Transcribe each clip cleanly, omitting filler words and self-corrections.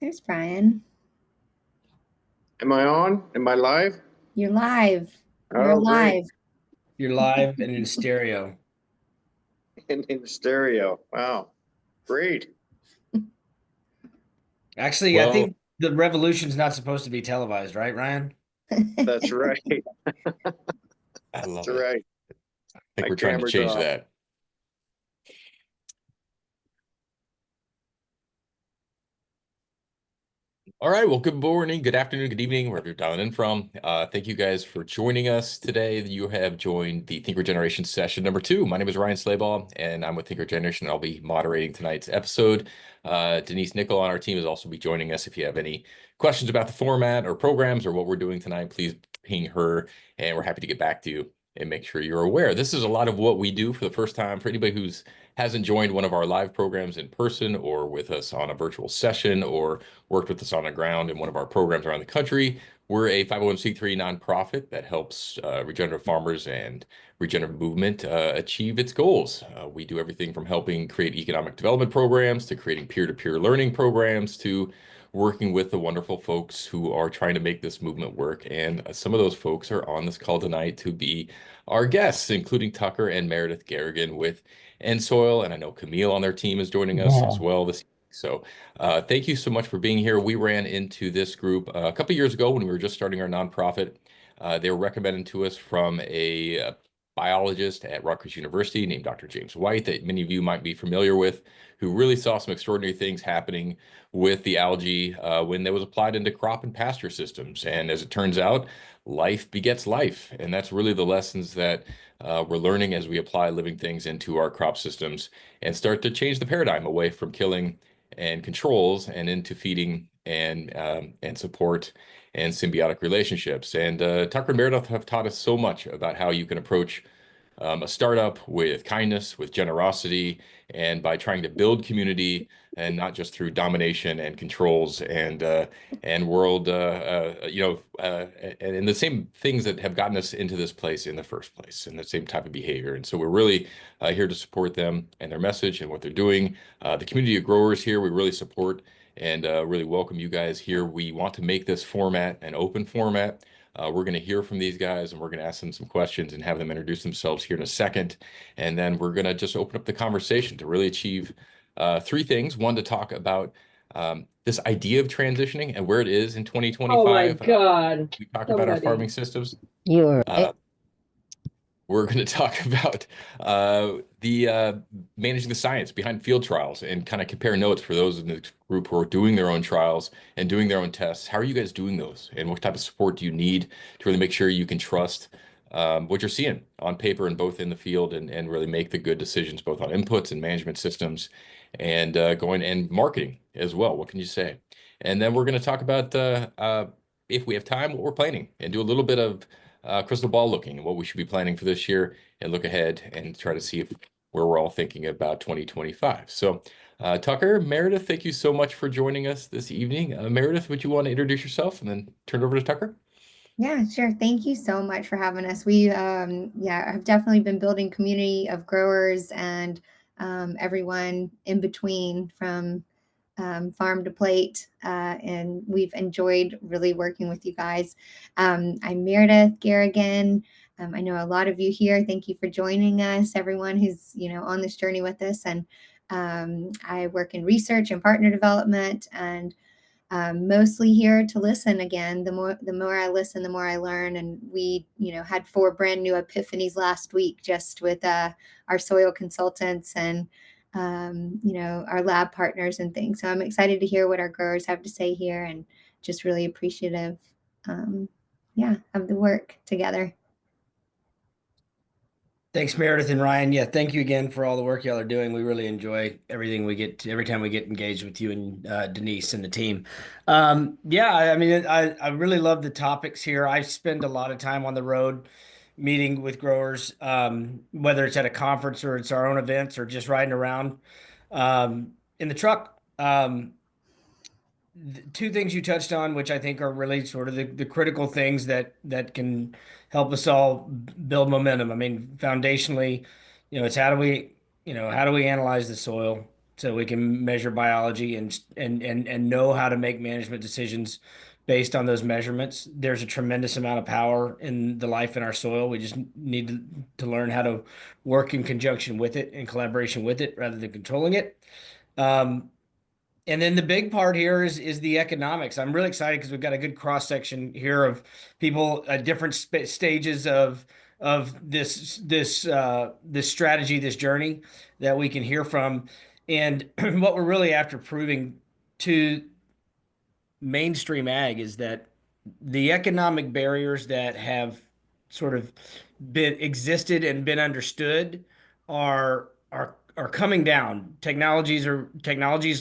There's Brian. Am I on? Am I live? You're live. You're Oh, great. alive. You're live and in stereo. In stereo. Wow. Great. Actually, I Well, think the revolution's not supposed to be televised, right, Ryan? that's right. I That's love it. right. I think My we're trying to camera's change off. that. All right. Well, good morning, good afternoon, good evening, wherever you're dialing in from. Thank you guys for joining us today. You have joined the Think Regeneration session number 2. My name is Ryan Slayball, and I'm with Think Regeneration. I'll be moderating tonight's episode. Denise Nickel on our team is also be joining us. If you have any questions about the format or programs or what we're doing tonight, please ping her, and we're happy to get back to you and make sure you're aware. This is a lot of what we do for the first time. For anybody who's hasn't joined one of our live programs in person or with us on a virtual session or worked with us on the ground in one of our programs around the country. We're a 501c3 nonprofit that helps regenerative farmers and regenerative movement achieve its goals. We do everything from helping create economic development programs to creating peer-to-peer learning programs to working with the wonderful folks who are trying to make this movement work. And some of those folks are on this call tonight to be our guests, including Tucker and Merideth Garrigan with EnSoil. And I know Camille on their team is joining us as well this evening. So thank you so much for being here. We ran into this group a couple years ago when we were just starting our nonprofit. They were recommended to us from a biologist at Rutgers University named Dr. James White that many of you might be familiar with, who really saw some extraordinary things happening with the algae when it was applied into crop and pasture systems. And as it turns out, life begets life. And that's really the lessons that we're learning as we apply living things into our crop systems and start to change the paradigm away from killing and controls and into feeding and support and symbiotic relationships. And Tucker and Meredith have taught us so much about how you can approach a startup with kindness, with generosity, and by trying to build community and not just through domination and controls and world and the same things that have gotten us into this place in the first place and the same type of behavior. And so we're really here to support them and their message and what they're doing. The community of growers here, we really support and really welcome you guys here. We want to make this format an open format. We're going to hear from these guys and we're going to ask them some questions and have them introduce themselves here in a second. And then we're going to just open up the conversation to really achieve 3 things. One, to talk about this idea of transitioning and where it is in Oh my 2025. God. We talk about our Somebody. farming systems. You're Uh, we're going to talk about the managing the science behind field trials and kind of compare notes for those in the group who are doing their own trials and doing their own tests. How are you guys doing those? And what type of support do you need to really make sure you can trust what you're seeing on paper and both in the field and really make the good decisions both on inputs and management systems and going and marketing as well. What can you say? And then we're going to talk about if we have time, what we're planning and do a little bit of crystal ball looking and what we should be planning for this year and look ahead and try to see if where we're all thinking about 2025. So, Tucker, Meredith, thank you so much for joining us this evening. Meredith, would you want to introduce yourself and then turn it over to Tucker? Yeah, sure. Thank you so much for having us. We have definitely been building community of growers and everyone in between from farm to plate. And we've enjoyed really working with you guys. I'm Meredith Garrigan. I know a lot of you here. Thank you for joining us, everyone who's, on this journey with us. And I work in research and partner development and mostly here to listen again. The more I listen, the more I learn. And we, had 4 brand new epiphanies last week just with our soil consultants and our lab partners and things. So I'm excited to hear what our growers have to say here and just really appreciative, of the work together. Thanks, Meredith and Ryan. Yeah, thank you again for all the work y'all are doing. We really enjoy everything we get to, every time we get engaged with you and Denise and the team. Yeah, I mean, I really love the topics here. I spend a lot of time on the road meeting with growers, whether it's at a conference or it's our own events or just riding around in the truck. 2 things you touched on, which I think are really sort of the critical things that can help us all build momentum. I mean, foundationally, it's how do we analyze the soil? so we can measure biology and know how to make management decisions based on those measurements. There's a tremendous amount of power in the life in our soil. We just need to learn how to work in conjunction with it, in collaboration with it, rather than controlling it. And then the big part here is the economics. I'm really excited because we've got a good cross section here of people at different stages of this strategy, this journey that we can hear from. And what we're really after proving to mainstream ag is that the economic barriers that have sort of been existed and been understood are coming down. Technologies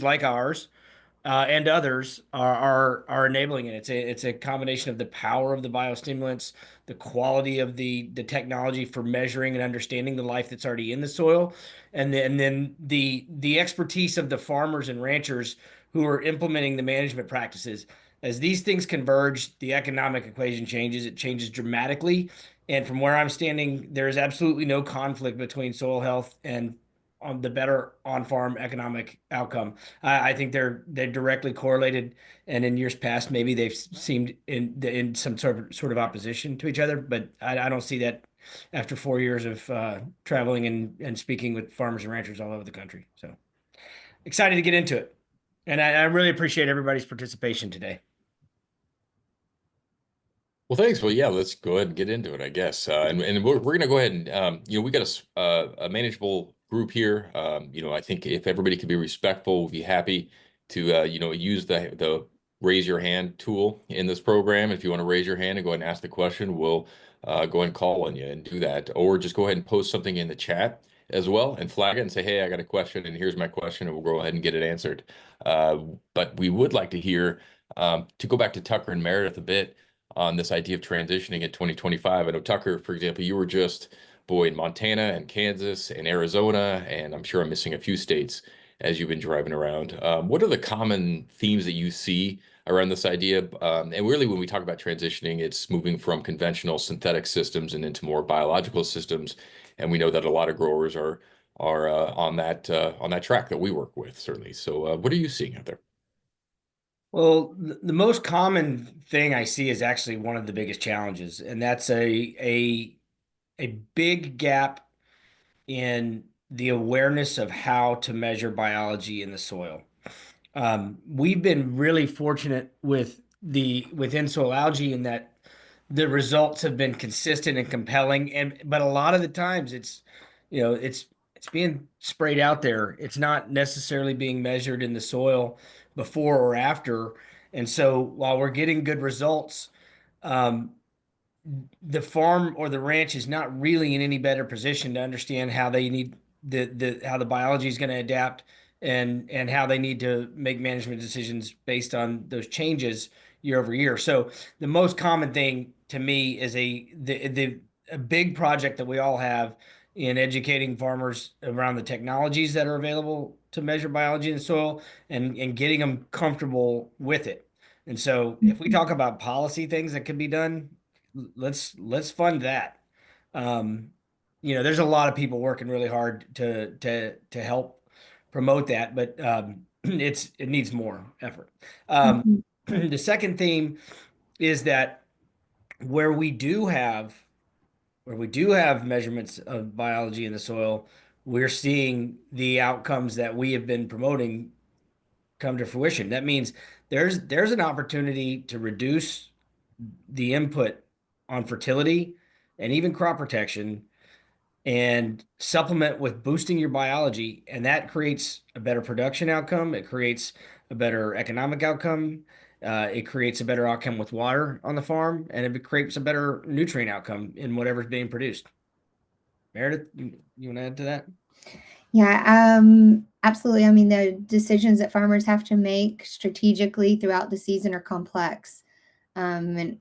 like ours and others are enabling it. It's a combination of the power of the biostimulants, the quality of the technology for measuring and understanding the life that's already in the soil, and then the expertise of the farmers and ranchers who are implementing the management practices. As these things converge, the economic equation changes. It changes dramatically. And from where I'm standing, there is absolutely no conflict between soil health and on the better on-farm economic outcome. I think they're directly correlated, and in years past, maybe they've seemed in some sort of opposition to each other. But I don't see that after 4 years of traveling and speaking with farmers and ranchers all over the country. So excited to get into it, and I really appreciate everybody's participation today. Well, thanks. Well, yeah, let's go ahead and get into it, I guess. And we're going to go ahead and, we got a manageable group here. I think if everybody could be respectful, we'll be happy to, use the raise your hand tool in this program. If you want to raise your hand and go ahead and ask the question, we'll go ahead and call on you and do that. Or just go ahead and post something in the chat as well and flag it and say, hey, I got a question and here's my question, and we'll go ahead and get it answered. But we would like to hear, to go back to Tucker and Meredith a bit, on this idea of transitioning in 2025. I know, Tucker, for example, you were just, in Montana and Kansas and Arizona, and I'm sure I'm missing a few states as you've been driving around. What are the common themes that you see around this idea? And really, when we talk about transitioning, it's moving from conventional synthetic systems and into more biological systems. And we know that a lot of growers are on that track that we work with, certainly. So what are you seeing out there? Well, the most common thing I see is actually one of the biggest challenges, and that's a big gap in the awareness of how to measure biology in the soil. We've been really fortunate with EnSoil Algae in that the results have been consistent and compelling, but a lot of the times it's being sprayed out there. It's not necessarily being measured in the soil before or after. And so while we're getting good results, um, the farm or the ranch is not really in any better position to understand how they need how the biology is going to adapt and how they need to make management decisions based on those changes year over year. So the most common thing to me is a big project that we all have in educating farmers around the technologies that are available to measure biology in the soil and getting them comfortable with it. And so if we talk about policy things that could be done, let's fund that. There's a lot of people working really hard to help promote that, but it needs more effort. The second theme is that where we do have measurements of biology in the soil, we're seeing the outcomes that we have been promoting come to fruition. That means there's an opportunity to reduce the input on fertility and even crop protection and supplement with boosting your biology, and that creates a better production outcome. It creates a better economic outcome. It creates a better outcome with water on the farm, and it creates a better nutrient outcome in whatever's being produced. Meredith, you want to add to that? Yeah, absolutely. I mean, the decisions that farmers have to make strategically throughout the season are complex, and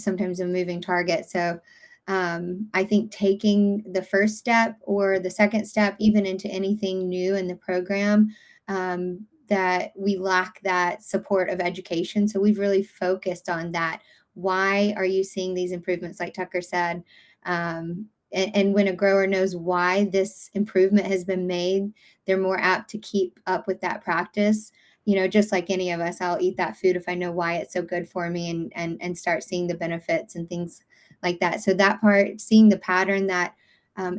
sometimes a moving target. So I think taking the first step or the second step, even into anything new in the program, that we lack that support of education. So we've really focused on that. Why are you seeing these improvements, like Tucker said? and when a grower knows why this improvement has been made, they're more apt to keep up with that practice. Just like any of us, I'll eat that food if I know why it's so good for me, and start seeing the benefits and things like that. So that part, seeing the pattern that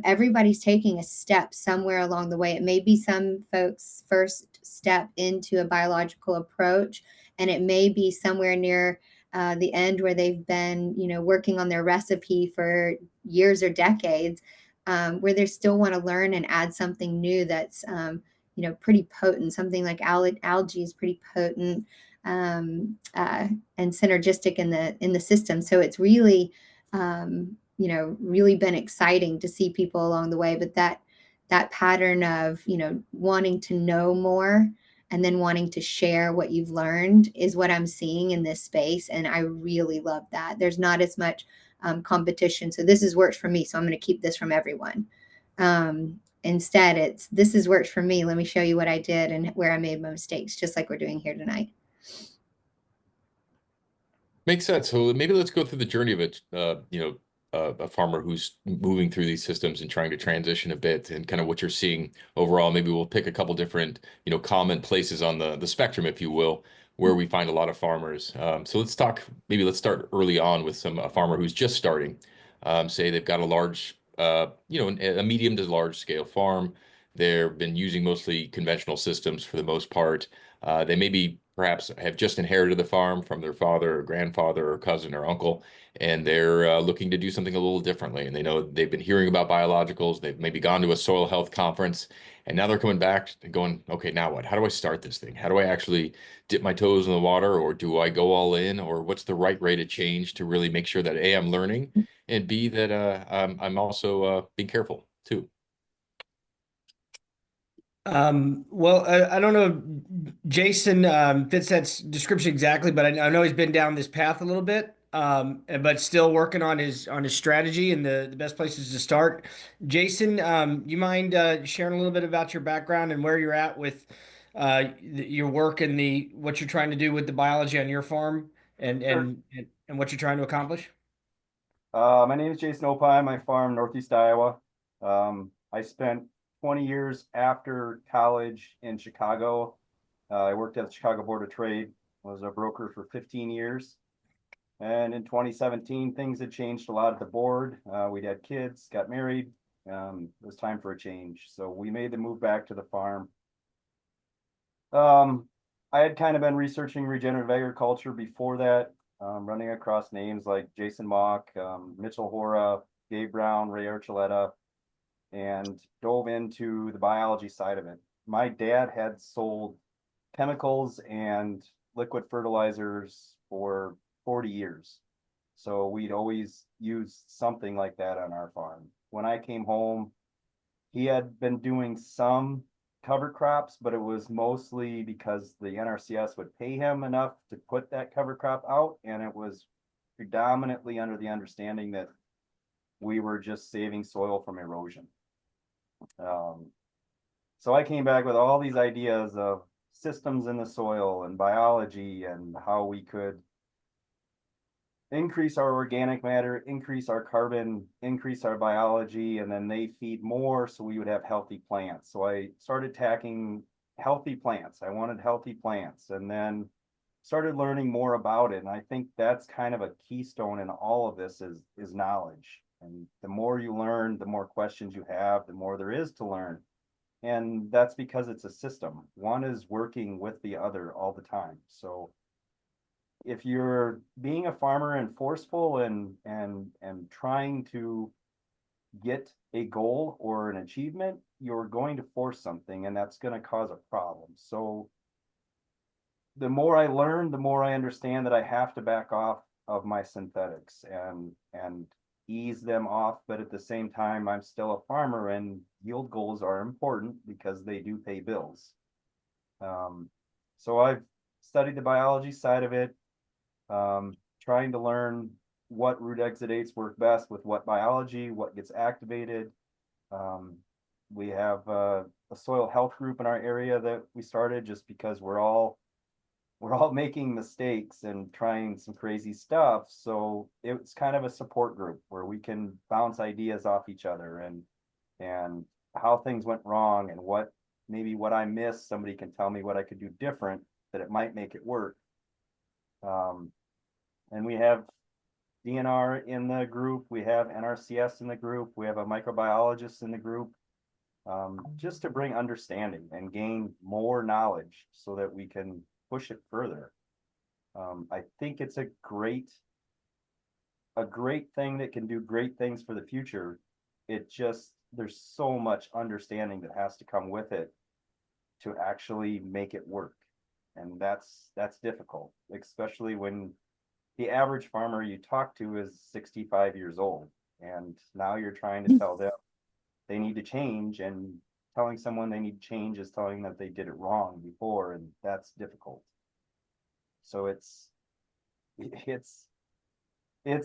everybody's taking a step somewhere along the way. It may be some folks' first step into a biological approach, and it may be somewhere near the end where they've been, working on their recipe for years or decades, where they still want to learn and add something new that's, pretty potent. Something like algae is pretty potent and synergistic in the system. So it's really, really been exciting to see people along the way. But that pattern of, wanting to know more and then wanting to share what you've learned is what I'm seeing in this space. And I really love that. There's not as much competition. So this has worked for me, so I'm going to keep this from everyone. Instead, this has worked for me. Let me show you what I did and where I made my mistakes, just like we're doing here tonight. Makes sense. So maybe let's go through the journey of it. A farmer who's moving through these systems and trying to transition a bit, and kind of what you're seeing overall. Maybe we'll pick a couple different, common places on the spectrum, if you will, where we find a lot of farmers. So let's start early on with a farmer who's just starting. Say they've got a large, a medium to large scale farm. They've been using mostly conventional systems for the most part. They maybe perhaps have just inherited the farm from their father or grandfather or cousin or uncle, and they're looking to do something a little differently. And they know they've been hearing about biologicals. They've maybe gone to a soil health conference, and now they're coming back and going, okay, now what? How do I start this thing? How do I actually dip my toes in the water, or do I go all in, or what's the right rate of change to really make sure that A, I'm learning, and B, that I'm also being careful too. Well, I don't know if Jason fits that description exactly, but I know he's been down this path a little bit, but still working on his strategy and the best places to start. Jason, you mind sharing a little bit about your background and where you're at with your work and what you're trying to do with the biology on your farm and Sure. and what you're trying to accomplish? My name is Jason Opine. I farm Northeast Iowa. I spent 20 years after college in Chicago. I worked at the Chicago Board of Trade, was a broker for 15 years. And in 2017, things had changed a lot at the board. We'd had kids, got married. It was time for a change. So we made the move back to the farm. I had kind of been researching regenerative agriculture before that, running across names like Jason Mock, Mitchell Hora, Dave Brown, Ray Archuleta, and dove into the biology side of it. My dad had sold chemicals and liquid fertilizers for 40 years. So we'd always used something like that on our farm. When I came home, he had been doing some cover crops, but it was mostly because the NRCS would pay him enough to put that cover crop out. And it was predominantly under the understanding that we were just saving soil from erosion. So I came back with all these ideas of systems in the soil and biology and how we could increase our organic matter, increase our carbon, increase our biology, and then they feed more so we would have healthy plants. So I started tacking healthy plants. I wanted healthy plants, and then started learning more about it. And I think that's kind of a keystone in all of this is knowledge. And the more you learn, the more questions you have, the more there is to learn. And that's because it's a system. One is working with the other all the time. So if you're being a farmer and forceful and trying to get a goal or an achievement, you're going to force something, and that's going to cause a problem. So the more I learn, the more I understand that I have to back off of my synthetics and ease them off. But at the same time, I'm still a farmer, and yield goals are important because they do pay bills. So I've studied the biology side of it, trying to learn what root exudates work best with what biology, what gets activated. We have a soil health group in our area that we started just because we're all we're all making mistakes and trying some crazy stuff. So it's kind of a support group where we can bounce ideas off each other and how things went wrong and what I missed. Somebody can tell me what I could do different that it might make it work. And we have DNR in the group, we have NRCS in the group, we have a microbiologist in the group, just to bring understanding and gain more knowledge so that we can push it further. I think it's a great thing that can do great things for the future. There's so much understanding that has to come with it to actually make it work. And that's difficult, especially when the average farmer you talk to is 65 years old. And now you're trying to tell them they need to change, and telling someone they need to change is telling them that they did it wrong before, and that's difficult. So it's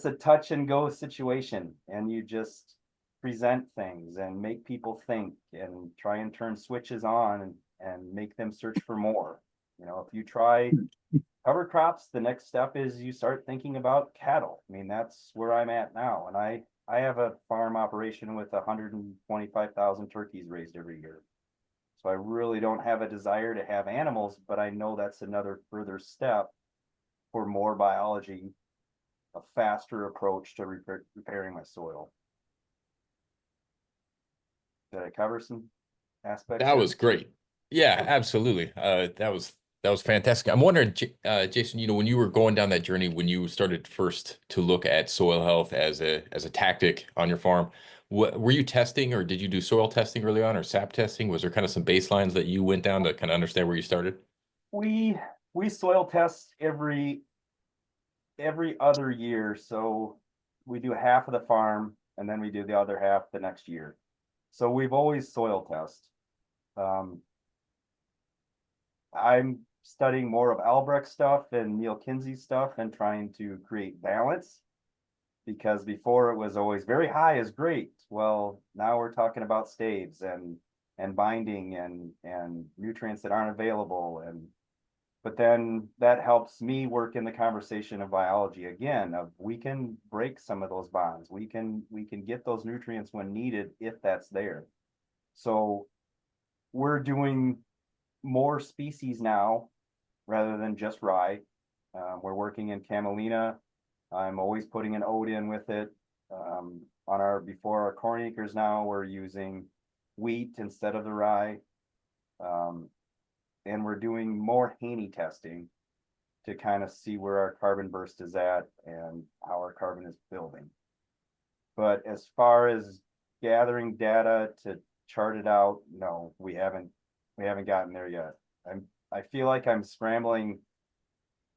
a touch and go situation, and you just present things and make people think and try and turn switches on and make them search for more. If you try cover crops, the next step is you start thinking about cattle. I mean, that's where I'm at now. And I have a farm operation with 125,000 turkeys raised every year. So I really don't have a desire to have animals, but I know that's another further step for more biology, a faster approach to repairing my soil. Did I cover some aspects? That was great. Yeah, absolutely. That was fantastic. I'm wondering, Jason, when you were going down that journey, when you started first to look at soil health as a tactic on your farm, were you testing, or did you do soil testing early on, or sap testing? Was there kind of some baselines that you went down to kind of understand where you started? We soil test every other year. So we do half of the farm and then we do the other half the next year. So we've always soil test. I'm studying more of Albrecht stuff and Neil Kinsey stuff and trying to create balance, because before it was always very high is great. Well, now we're talking about staves and binding and nutrients that aren't available. But then that helps me work in the conversation of biology again, of we can break some of those bonds. We can get those nutrients when needed if that's there. So we're doing more species now rather than just rye. We're working in camelina. I'm always putting an oat in with it. Before our corn acres now, we're using wheat instead of the rye. And we're doing more Haney testing to kind of see where our carbon burst is at and how our carbon is building. But as far as gathering data to chart it out, no, we haven't gotten there yet. I feel like I'm scrambling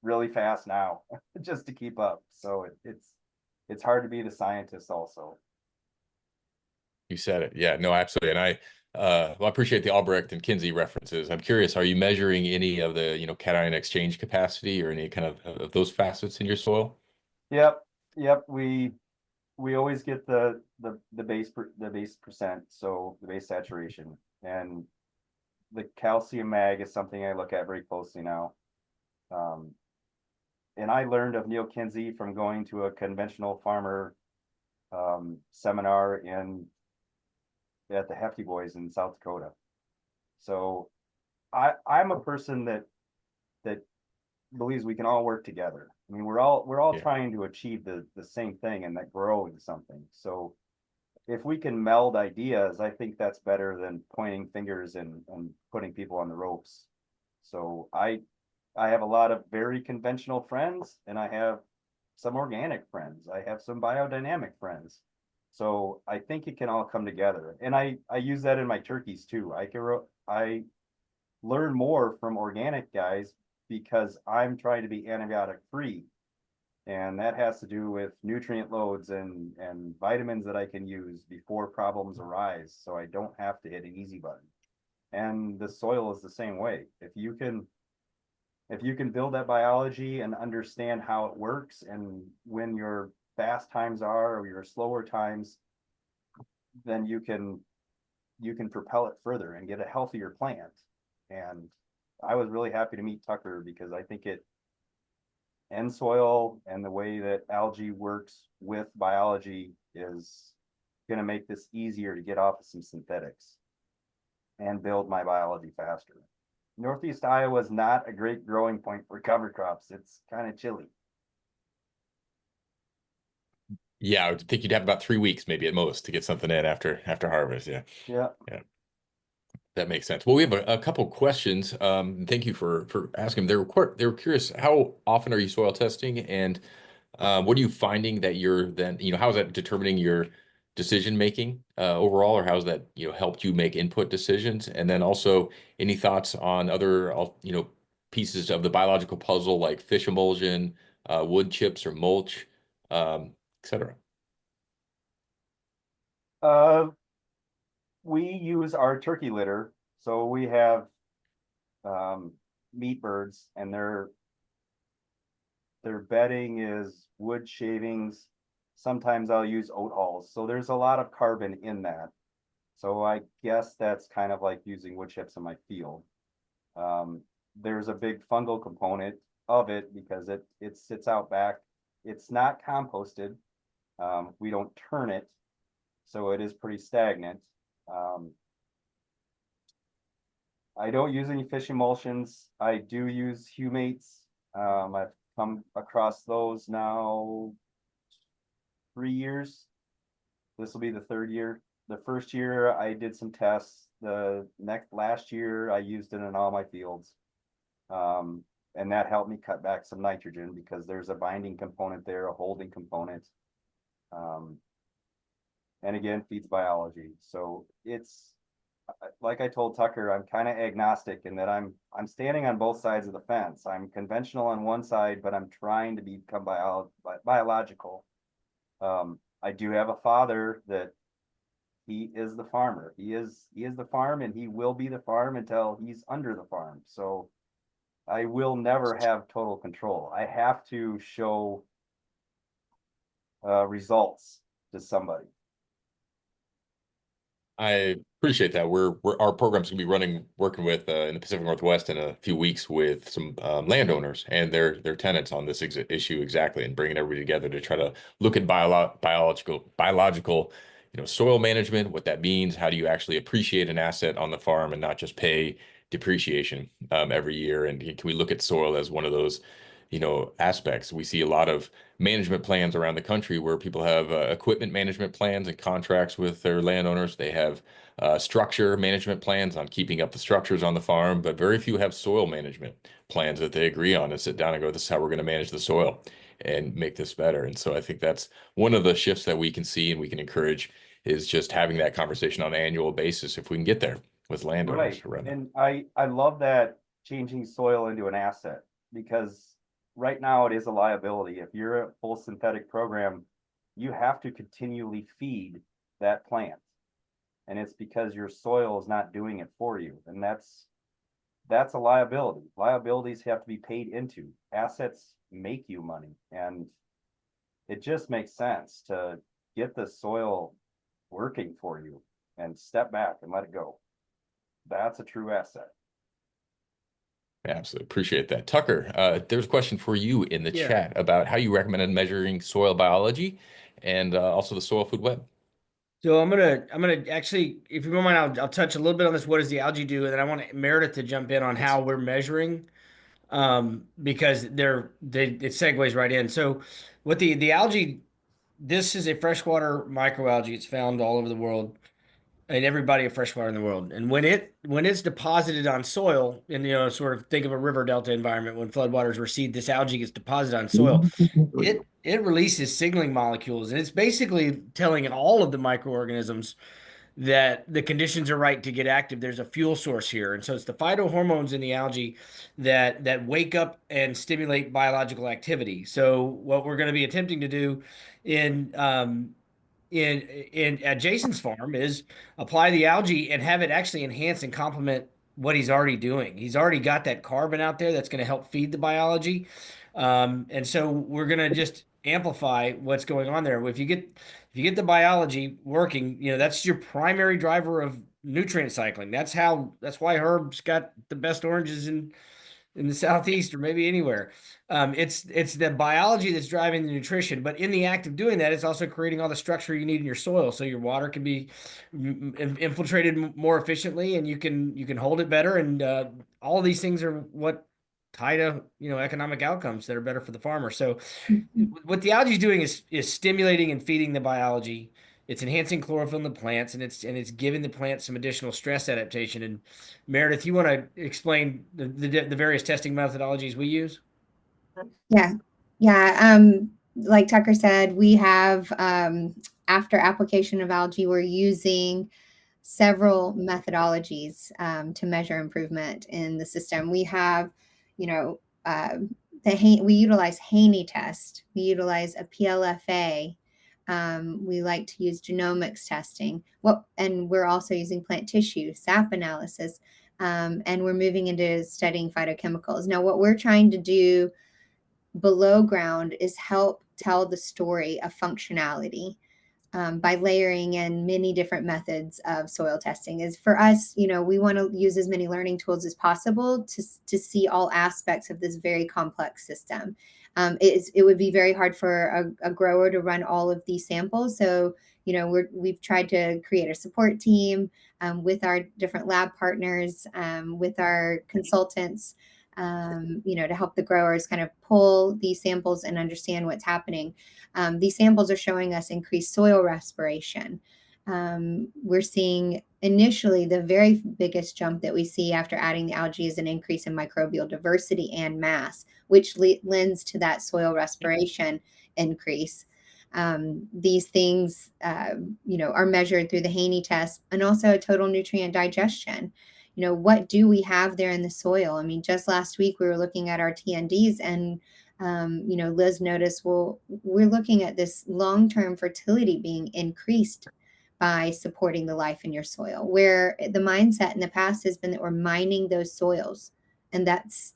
really fast now just to keep up. So it's hard to be the scientist also. You said it. Yeah, no, absolutely. And I appreciate the Albrecht and Kinsey references. I'm curious, are you measuring any of the, cation exchange capacity or any kind of those facets in your soil? Yep. We always get the base percent, so the base saturation, and the calcium mag is something I look at very closely now. And I learned of Neil Kinsey from going to a conventional farmer seminar at the Hefty Boys in South Dakota. So I'm a person that believes we can all work together. I mean, we're all trying to achieve the same thing, and that growing something. So if we can meld ideas, I think that's better than pointing fingers and putting people on the ropes. So I have a lot of very conventional friends, and I have some organic friends. I have some biodynamic friends. So I think it can all come together. And I use that in my turkeys too. I learn more from organic guys because I'm trying to be antibiotic free. And that has to do with nutrient loads and vitamins that I can use before problems arise. So I don't have to hit an easy button. And the soil is the same way. If you can build that biology and understand how it works and when your fast times are or your slower times, then you can propel it further and get a healthier plant. And I was really happy to meet Tucker because I think EnSoil and the way that algae works with biology is going to make this easier to get off of some synthetics and build my biology faster. Northeast Iowa is not a great growing point for cover crops. It's kind of chilly. Yeah, I would think you'd have about 3 weeks maybe at most to get something in after harvest. Yeah. Yeah. Yeah. That makes sense. Well, we have a couple questions. Thank you for asking. They were curious, how often are you soil testing, and what are you finding that you're then, how is that determining your decision making overall, or how's that, helped you make input decisions? And then also any thoughts on other, pieces of the biological puzzle like fish emulsion, wood chips or mulch, etc. Uh, we use our turkey litter. So we have meat birds, and their bedding is wood shavings. Sometimes I'll use oat hulls. So there's a lot of carbon in that. So I guess that's kind of like using wood chips in my field. There's a big fungal component of it because it sits out back. It's not composted. We don't turn it, so it is pretty stagnant. I don't use any fish emulsions. I do use humates. I've come across those now 3 years. This will be the third year. The first year I did some tests. Last year I used it in all my fields. And that helped me cut back some nitrogen because there's a binding component there, a holding component. And again, feeds biology. So it's like I told Tucker, I'm kind of agnostic in that I'm standing on both sides of the fence. I'm conventional on one side, but I'm trying to become biological. I do have a father that he is the farmer. He is the farm, and he will be the farm until he's under the farm. So I will never have total control. I have to show results to somebody. I appreciate that. Our program's gonna be working with in the Pacific Northwest in a few weeks with some landowners and their tenants on this issue exactly, and bringing everybody together to try to look at biological, soil management, what that means. How do you actually appreciate an asset on the farm and not just pay depreciation every year? And can we look at soil as one of those, aspects? We see a lot of management plans around the country where people have equipment management plans and contracts with their landowners. They have structure management plans on keeping up the structures on the farm, but very few have soil management plans that they agree on and sit down and go, this is how we're going to manage the soil and make this better. And so I think that's one of the shifts that we can see and we can encourage, is just having that conversation on an annual basis if we can get there with landowners Right. around that. And I love that, changing soil into an asset, because right now it is a liability. If you're a full synthetic program, you have to continually feed that plant. And it's because your soil is not doing it for you. And that's a liability. Liabilities have to be paid into. Assets make you money. And it just makes sense to get the soil working for you and step back and let it go. That's a true asset. Absolutely. Appreciate that. Tucker, there's a question for you in the Yeah. chat about how you recommended measuring soil biology and also the soil food web. So I'm gonna actually, if you don't mind, I'll touch a little bit on this. What does the algae do? And then I want Meredith to jump in on how we're measuring, because it segues right in. So what the algae, this is a freshwater microalgae. It's found all over the world, in every body of freshwater in the world. And when it's deposited on soil, and sort of think of a river delta environment, when floodwaters recede, this algae gets deposited on soil. It releases signaling molecules, and it's basically telling all of the microorganisms that the conditions are right to get active. There's a fuel source here, and so it's the phytohormones in the algae that wake up and stimulate biological activity. So what we're going to be attempting to do in at Jason's farm is apply the algae and have it actually enhance and complement what he's already doing. He's already got that carbon out there that's going to help feed the biology. And so we're going to just amplify what's going on there. If you get the biology working, that's your primary driver nutrient cycling. That's why Herb's got the best oranges in the Southeast or maybe anywhere. It's the biology that's driving the nutrition, but in the act of doing that, it's also creating all the structure you need in your soil, so your water can be infiltrated more efficiently, and you can hold it better. And all these things are what tie to economic outcomes that are better for the farmer. So Mhm. what the algae is doing is stimulating and feeding the biology. It's enhancing chlorophyll in the plants, and it's giving the plants some additional stress adaptation. And Meredith, you want to explain the various testing methodologies we use? Yeah. Yeah. Like Tucker said, we have, after application of algae, we're using several methodologies to measure improvement in the system. We have, you know, we utilize Haney test. We utilize a PLFA. We like to use genomics testing. And we're also using plant tissue, sap analysis, and we're moving into studying phytochemicals. Now, what we're trying to do below ground is help tell the story of functionality by layering in many different methods of soil testing. Is for us, we want to use as many learning tools as possible to see all aspects of this very complex system. It would be very hard for a grower to run all of these samples. So, we've tried to create a support team with our different lab partners, with our consultants, to help the growers kind of pull these samples and understand what's happening. These samples are showing us increased soil respiration. We're seeing initially the very biggest jump that we see after adding the algae is an increase in microbial diversity and mass, which lends to that soil respiration increase. These things, are measured through the Haney test and also total nutrient digestion. What do we have there in the soil? I mean, just last week we were looking at our TNDs and Liz noticed, well, we're looking at this long-term fertility being increased by supporting the life in your soil, where the mindset in the past has been that we're mining those soils, and that's,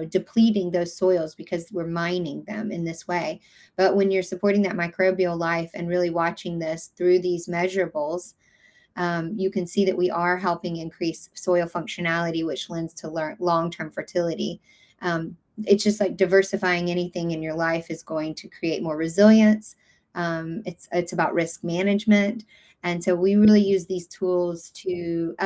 depleting those soils because we're mining them in this way. But when you're supporting that microbial life and really watching this through these measurables, you can see that we are helping increase soil functionality, which lends to long-term fertility. It's just like diversifying anything in your life is going to create more resilience. It's about risk management. And so we really use these tools to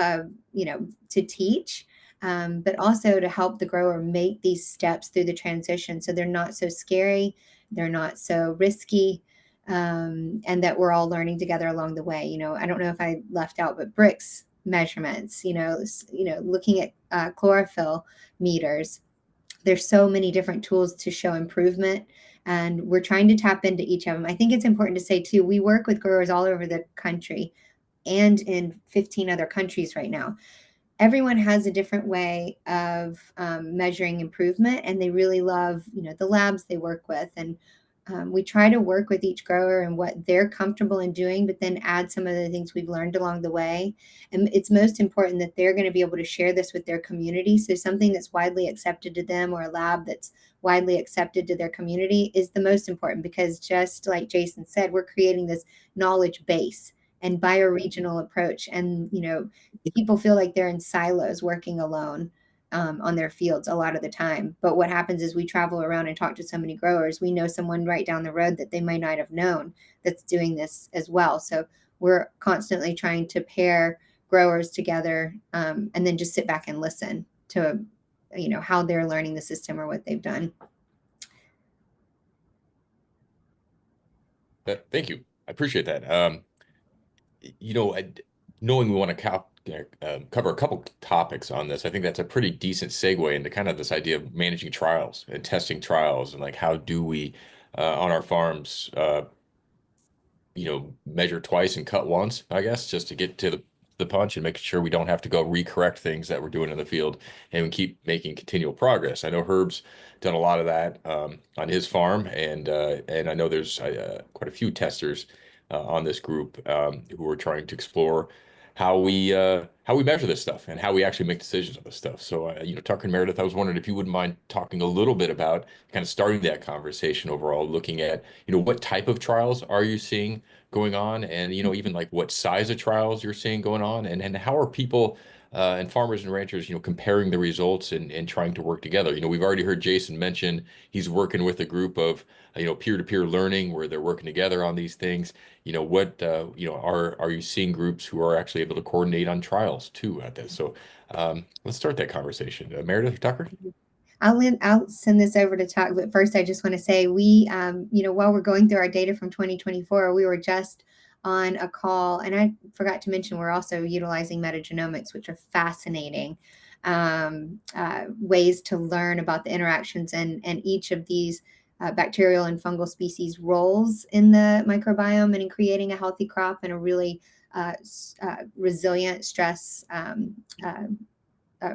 teach, but also to help the grower make these steps through the transition so they're not so scary, they're not so risky, and that we're all learning together along the way. I don't know if I left out, but bricks measurements, looking at chlorophyll meters. There's so many different tools to show improvement, and we're trying to tap into each of them. I think it's important to say too, we work with growers all over the country and in 15 other countries right now. Everyone has a different way of measuring improvement, and they really love, the labs they work with. And we try to work with each grower and what they're comfortable in doing, but then add some of the things we've learned along the way. And it's most important that they're going to be able to share this with their community. So something that's widely accepted to them or a lab that's widely accepted to their community is the most important, because just like Jason said, we're creating this knowledge base and bioregional approach. And, people feel like they're in silos working alone on their fields a lot of the time. But what happens is we travel around and talk to so many growers. We know someone right down the road that they might not have known that's doing this as well. So we're constantly trying to pair growers together, and then just sit back and listen to, how they're learning the system or what they've done. Thank you. I appreciate that. Knowing we want to cover a couple topics on this, I think that's a pretty decent segue into kind of this idea of managing trials and testing trials, and like how do we on our farms measure twice and cut once, I guess, just to get to the punch and make sure we don't have to go recorrect things that we're doing in the field, and we keep making continual progress. I know Herb's done a lot of that on his farm, and I know there's quite a few testers on this group who are trying to explore how we measure this stuff and how we actually make decisions on this stuff. So, Tucker and Meredith, I was wondering if you wouldn't mind talking a little bit about kind of starting that conversation overall, looking at, what type of trials are you seeing going on, and even like what size of trials you're seeing going on, and how are people and farmers and ranchers comparing the results and trying to work together. We've already heard Jason mention he's working with a group of peer-to-peer learning where they're working together on these things. What are you seeing groups who are actually able to coordinate on trials too at this? So let's start that conversation. Meredith, Tucker? I'll send this over to Tuck, but first I just want to say we, while we're going through our data from 2024, we were just on a call, and I forgot to mention we're also utilizing metagenomics, which are fascinating ways to learn about the interactions and each of these bacterial and fungal species roles in the microbiome and in creating a healthy crop and a really resilient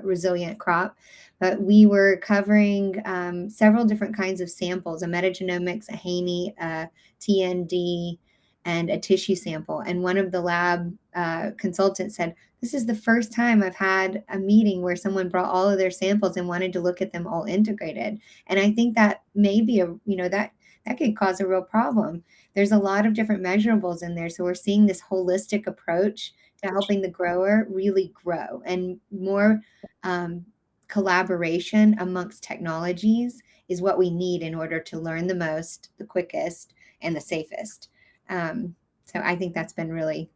resilient crop. But we were covering several different kinds of samples, a metagenomics, a Haney, a TND, and a tissue sample. And one of the lab consultants said, this is the first time I've had a meeting where someone brought all of their samples and wanted to look at them all integrated. And I think that may be that could cause a real problem. There's a lot of different measurables in there. So we're seeing this holistic approach to helping the grower really grow, and more collaboration amongst technologies is what we need in order to learn the most, the quickest, and the safest. So I think that's been really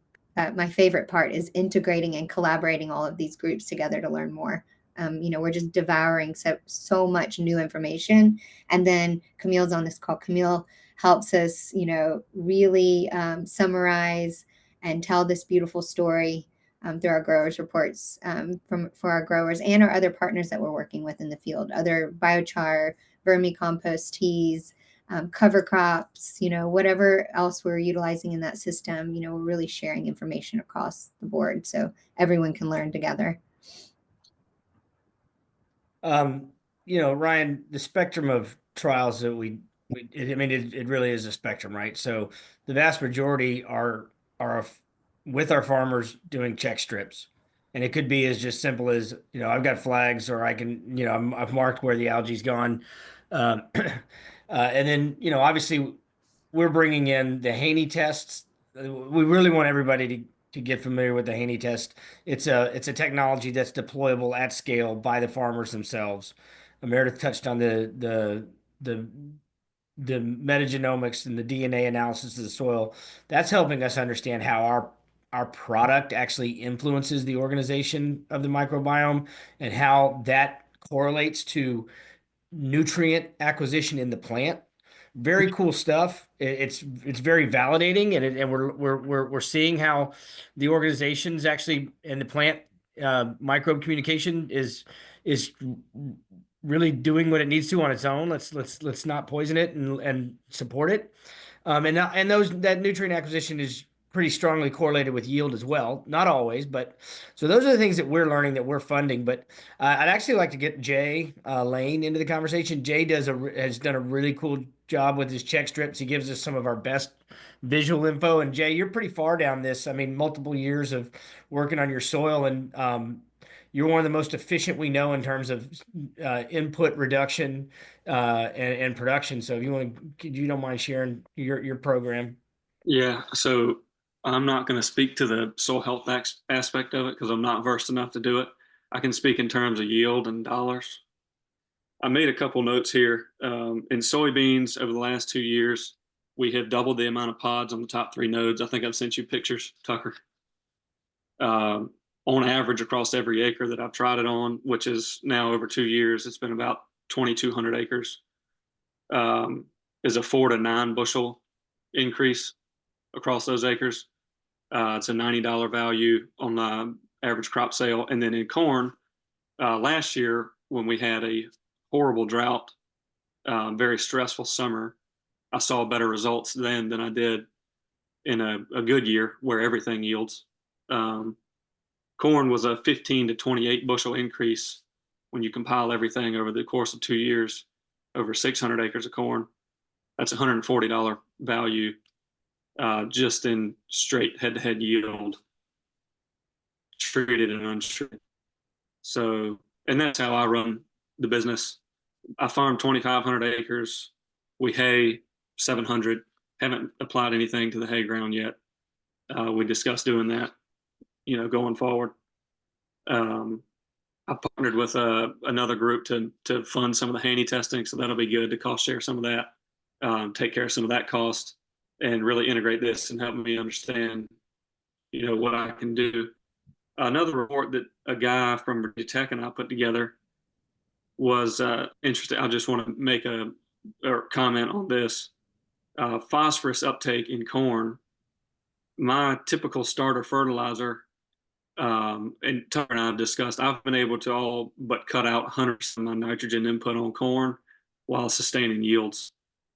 my favorite part, is integrating and collaborating all of these groups together to learn more. We're just devouring so much new information. And then Camille's on this call. Camille helps us, really summarize and tell this beautiful story through our growers reports for our growers and our other partners that we're working with in the field, other biochar, vermicompost teas, cover crops, whatever else we're utilizing in that system. We're really sharing information across the board so everyone can learn together. Ryan, the spectrum of trials that it really is a spectrum, right? So the vast majority are with our farmers doing check strips. And it could be as just simple as, I've got flags, or I can, I've marked where the algae's gone. And then, obviously we're bringing in the Haney tests. We really want everybody to get familiar with the Haney test. It's a technology that's deployable at scale by the farmers themselves. Meredith touched on the metagenomics and the DNA analysis of the soil. That's helping us understand how our product actually influences the organization of the microbiome and how that correlates to nutrient acquisition in the plant. Very cool stuff. It's very validating, and we're seeing how the organizations actually in the plant microbe communication is really doing what it needs to on its own. Let's not poison it and support it. And that nutrient acquisition is pretty strongly correlated with yield as well. Not always, but so those are the things that we're learning, that we're funding. But I'd actually like to get Jay Lane into the conversation. Jay has done a really cool job with his check strips. He gives us some of our best visual info. And Jay, you're pretty far down this. I mean, multiple years of working on your soil, and you're one of the most efficient we know in terms of input reduction and production. So if you don't mind sharing your program. Yeah, so I'm not going to speak to the soil health aspect of it because I'm not versed enough to do it. I can speak in terms of yield and dollars. I made a couple notes here. In soybeans over the last 2 years, we have doubled the amount of pods on the top 3 nodes. I think I've sent you pictures, Tucker. On average, across every acre that I've tried it on, which is now over 2 years, it's been about 2,200 acres, is a 4 to 9 bushel increase across those acres. It's a $90 value on the average crop sale. And then in corn, last year, when we had a horrible drought, very stressful summer, I saw better results then than I did in a good year where everything yields. Corn was a 15 to 28 bushel increase when you compile everything over the course of 2 years, over 600 acres of corn. That's $140 value just in straight head-to-head yield, treated and untreated. So, and that's how I run the business. I farm 2,500 acres. We hay 700 Haven't applied anything to the hay ground yet. We discussed doing that, going forward. I partnered with another group to fund some of the Haney testing, so that'll be good to cost share some of that, take care of some of that cost, and really integrate this and help me understand, what I can do. Another report that a guy from Virginia Tech and I put together was interesting. I just want to make a comment on this. Phosphorus uptake in corn. My typical starter fertilizer, and Tucker and I have discussed, I've been able to all but cut out 100% of my nitrogen input on corn while sustaining yields,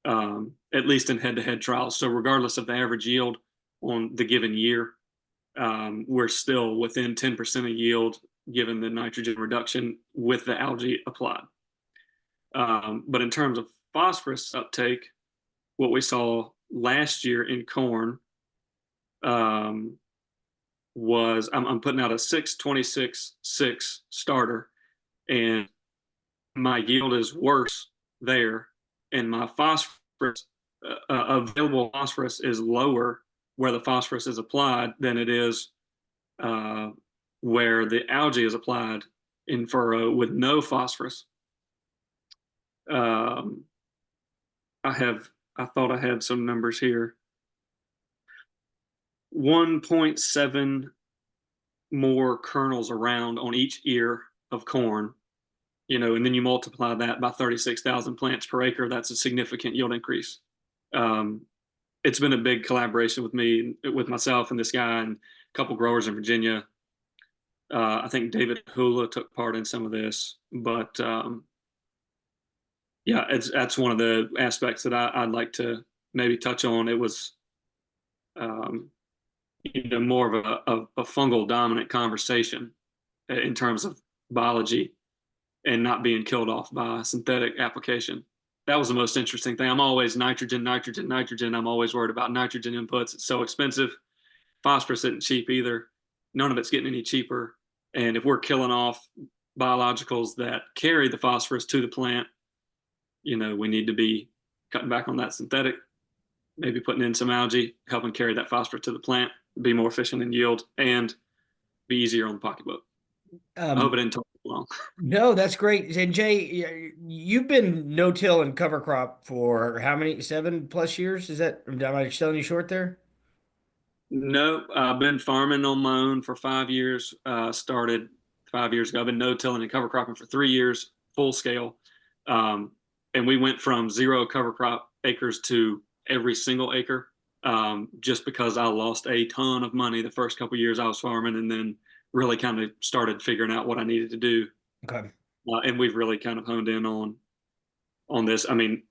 at least in head-to-head trials. So regardless of the average yield on the given year, we're still within 10% of yield given the nitrogen reduction with the algae applied. But in terms of phosphorus uptake, what we saw last year in corn was I'm putting out a 6.26.6 starter, and my yield is worse there, and my phosphorus available phosphorus is lower where the phosphorus is applied than it is where the algae is applied in furrow with no phosphorus. I thought I had some numbers here. 1.7 more kernels around on each ear of corn, and then you multiply that by 36,000 plants per acre. That's a significant yield increase. It's been a big collaboration with myself and this guy and a couple growers in Virginia. I think David Hula took part in some of this, but yeah, that's one of the aspects that I'd like to maybe touch on. It was more of a fungal dominant conversation in terms of biology and not being killed off by synthetic application. That was the most interesting thing. I'm always nitrogen. I'm always worried about nitrogen inputs. It's so expensive. Phosphorus isn't cheap either. None of it's getting any cheaper. And if we're killing off biologicals that carry the phosphorus to the plant, we need to be cutting back on that synthetic, maybe putting in some algae, helping carry that phosphorus to the plant, be more efficient in yield, and be easier on the pocketbook. I hope it didn't talk too long. No, that's great. And Jay, you've been no-till and cover crop for how many, 7+ years? Am I selling you short there? No, I've been farming on my own for 5 years. Started 5 years ago. I've been no-tilling and cover cropping for 3 years, full scale. And we went from 0 cover crop acres to every single acre, just because I lost a ton of money the first couple of years I was farming, and then really kind of started figuring out what I needed to do. Okay. And we've really kind of honed in on this. I mean,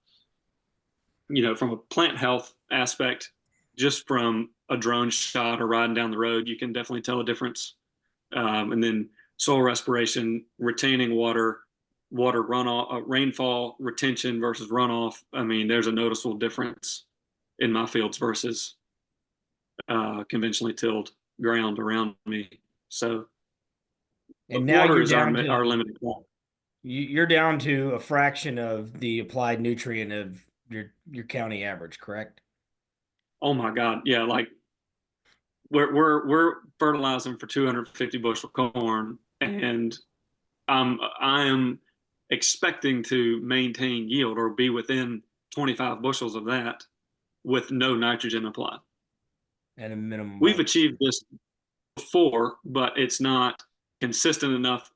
from a plant health aspect, just from a drone shot or riding down the road, you can definitely tell a difference. And then soil respiration, retaining water runoff, rainfall retention versus runoff. I mean, there's a noticeable difference in my fields versus conventionally tilled ground around me. So, and now water you're is down our limited. You're down to a fraction of the applied nutrient of your county average, correct? Oh my God, yeah, like we're fertilizing for 250 bushel corn, and I am expecting to maintain yield or be within 25 bushels of that with no nitrogen applied. At a minimum. We've achieved this before, but it's not consistent enough.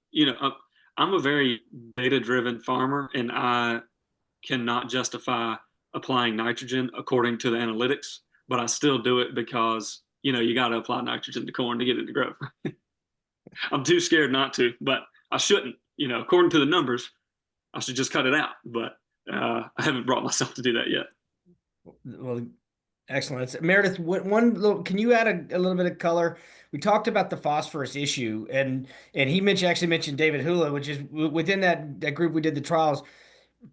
I'm a very data-driven farmer, and I cannot justify applying nitrogen according to the analytics, but I still do it because, you got to apply nitrogen to corn to get it to grow. I'm too scared not to, but I shouldn't. According to the numbers, I should just cut it out, but I haven't brought myself to do that yet. Well, excellent. Meredith, can you add a little bit of color? We talked about the phosphorus issue, and he actually mentioned David Hula, which is within that group we did the trials.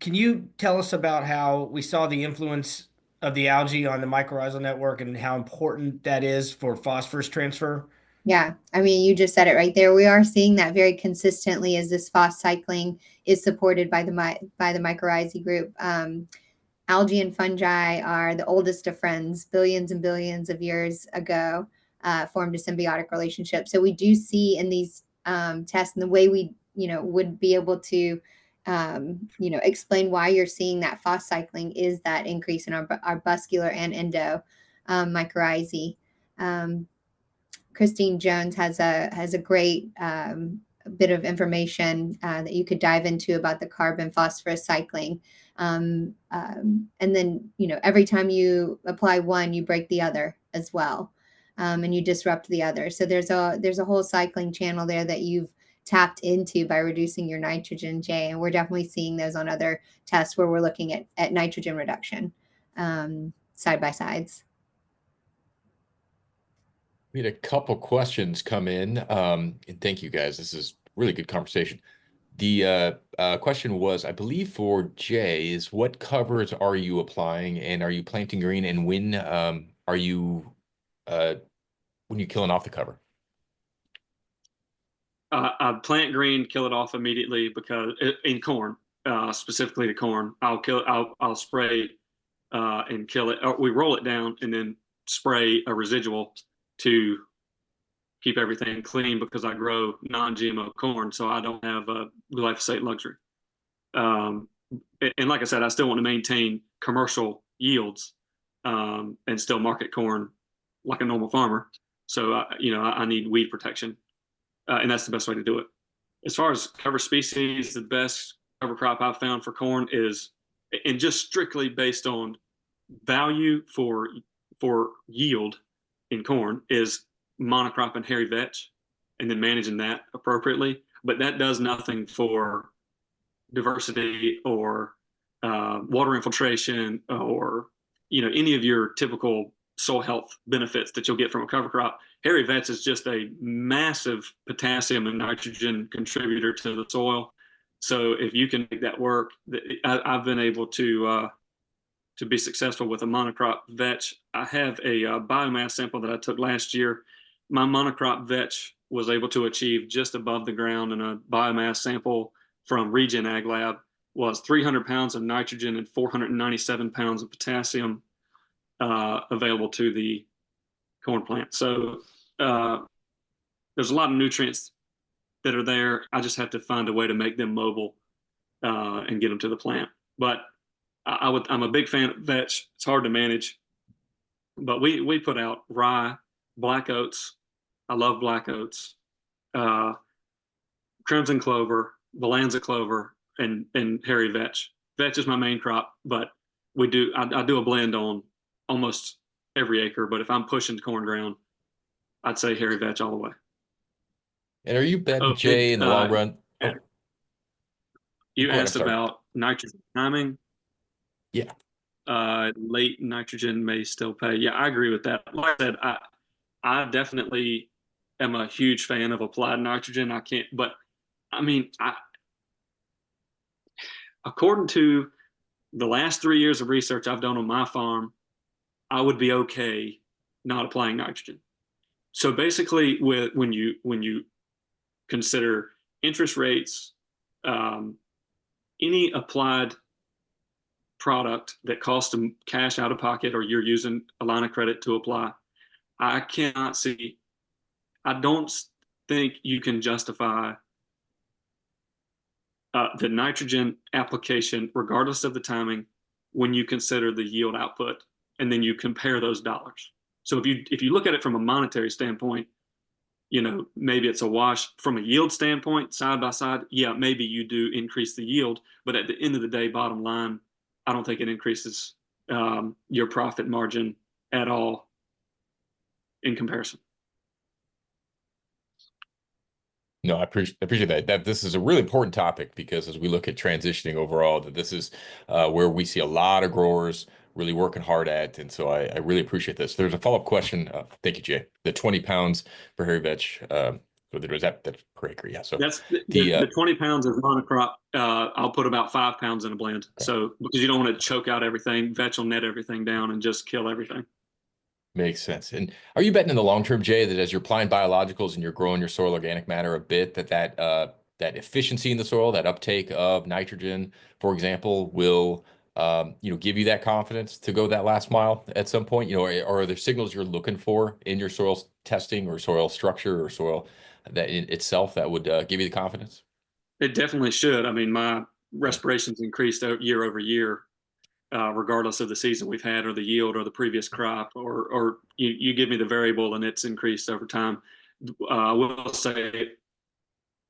Can you tell us about how we saw the influence of the algae on the mycorrhizal network and how important that is for phosphorus transfer? Yeah, I mean, you just said it right there. We are seeing that very consistently as this phos cycling is supported by the mycorrhizae group. algae and fungi are the oldest of friends, billions and billions of years ago, formed a symbiotic relationship. So we do see in these tests, and the way we, would be able to, explain why you're seeing that phos cycling is that increase in our buscular and endo mycorrhizae. Christine Jones has a great bit of information that you could dive into about the carbon phosphorus cycling. And then, every time you apply one, you break the other as well, and you disrupt the other. So there's a whole cycling channel there that you've tapped into by reducing your nitrogen, Jay. And we're definitely seeing those on other tests where we're looking at nitrogen reduction side by sides. We had a couple questions come in, and thank you guys. This is really good conversation. The question was, I believe for Jay, is what covers are you applying, and are you planting green, and when are you killing off the cover? I plant green, kill it off immediately because in corn, specifically to corn, I'll spray and kill it. Or we roll it down and then spray a residual to keep everything clean because I grow non-GMO corn, so I don't have a glyphosate luxury. And like I said, I still want to maintain commercial yields and still market corn like a normal farmer. So I need weed protection, and that's the best way to do it. As far as cover species, the best cover crop I've found for corn is, and just strictly based on value for yield in corn, is monocrop and hairy vetch, and then managing that appropriately. But that does nothing for diversity or water infiltration or any of your typical soil health benefits that you'll get from a cover crop. Hairy vetch is just a massive potassium and nitrogen contributor to the soil. So if you can make that work, I've been able to be successful with a monocrop vetch. I have a biomass sample that I took last year. My monocrop vetch was able to achieve just above the ground, and a biomass sample from Regen Ag Lab was 300 pounds of nitrogen and 497 pounds of potassium available to the corn plant. So there's a lot of nutrients that are there. I just have to find a way to make them mobile and get them to the plant. But I'm a big fan of vetch. It's hard to manage, but we put out rye, black oats. I love black oats, crimson clover, Balanza clover, and hairy vetch. Vetch is my main crop, but I do a blend on almost every acre. But if I'm pushing corn ground, I'd say hairy vetch all the way. And are you betting, Jay, in the long run? Oh. You asked about nitrogen timing. Yeah. Late nitrogen may still pay. Yeah, I agree with that. Like I said, I definitely am a huge fan of applied nitrogen. According to the last 3 years of research I've done on my farm, I would be okay not applying nitrogen. So basically, when you consider interest rates, any applied product that costs them cash out of pocket, or you're using a line of credit to apply, I don't think you can justify the nitrogen application, regardless of the timing, when you consider the yield output and then you compare those dollars. So if you look at it from a monetary standpoint, maybe it's a wash. From a yield standpoint, side by side, yeah, maybe you do increase the yield, but at the end of the day, bottom line, I don't think it increases your profit margin at all in comparison. No, I appreciate that. This is a really important topic, because as we look at transitioning overall, that this is where we see a lot of growers really working hard at. And so I really appreciate this. There's a follow-up question. Thank you, Jay. The 20 pounds per hairy vetch. So that's per acre. Yeah. So that's the 20 pounds of monocrop. I'll put about 5 pounds in a blend. Okay. So because you don't want to choke out everything, vetch will net everything down and just kill everything. Makes sense. And are you betting in the long term, Jay, that as you're applying biologicals and you're growing your soil organic matter a bit, that efficiency in the soil, that uptake of nitrogen, for example, will give you that confidence to go that last mile at some point? Or are there signals you're looking for in your soil testing or soil structure or soil that in itself that would give you the confidence? It definitely should. I mean, my respirations increased year over year, regardless of the season we've had or the yield or the previous crop, or you give me the variable and it's increased over time. I will say,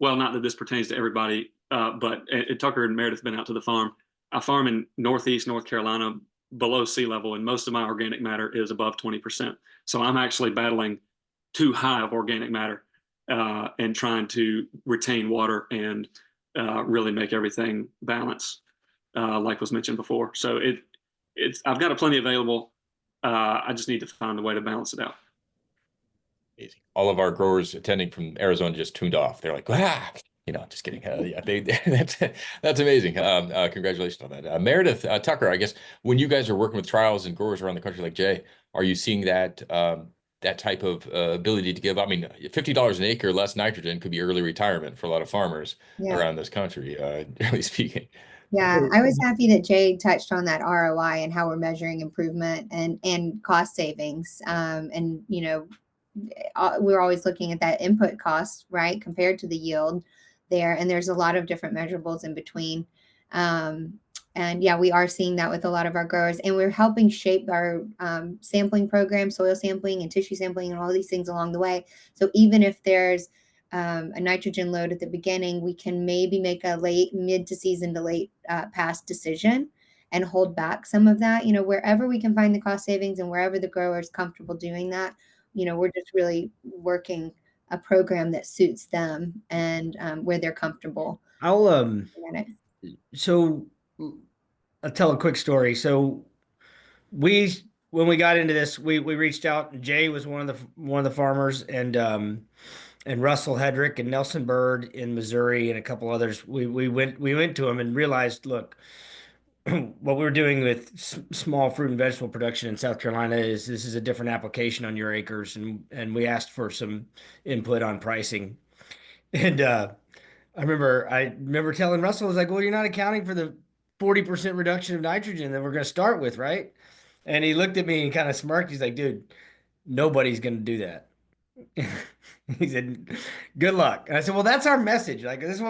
well, not that this pertains to everybody, but Tucker and Meredith have been out to the farm. I farm in Northeast North Carolina below sea level, and most of my organic matter is above 20%. So I'm actually battling too high of organic matter and trying to retain water and really make everything balance, like was mentioned before. So I've got a plenty available. I just need to find a way to balance it out. Amazing. All of our growers attending from Arizona just tuned off. They're like, just kidding. Yeah, that's amazing. Congratulations on that. Meredith, Tucker, I guess when you guys are working with trials and growers around the country like Jay, are you seeing that that type of ability to give? I mean, $50 an acre less nitrogen could be early retirement for a lot of farmers around this country, generally speaking. Yeah, I was happy that Jay touched on that ROI and how we're measuring improvement and cost savings. And we're always looking at that input cost, right, compared to the yield there. And there's a lot of different measurables in between. And yeah, we are seeing that with a lot of our growers, and we're helping shape our sampling program, soil sampling and tissue sampling and all these things along the way. So even if there's a nitrogen load at the beginning, we can maybe make a mid to season to late pass decision and hold back some of that, wherever we can find the cost savings and wherever the grower is comfortable doing that. We're just really working a program that suits them and where they're comfortable. So I'll tell a quick story. So when we got into this, we reached out, and Jay was one of the farmers, and Russell Hedrick and Nelson Bird in Missouri and a couple others. We went to him and realized, look, what we were doing with small fruit and vegetable production in South Carolina is this is a different application on your acres, and we asked for some input on pricing. And I remember telling Russell, I was like, well, you're not accounting for the 40% reduction of nitrogen that we're going to start with, right? And he looked at me and kind of smirked. He's like, dude, nobody's going to do that. He said, good luck. And I said, well, that's our message. Like, there's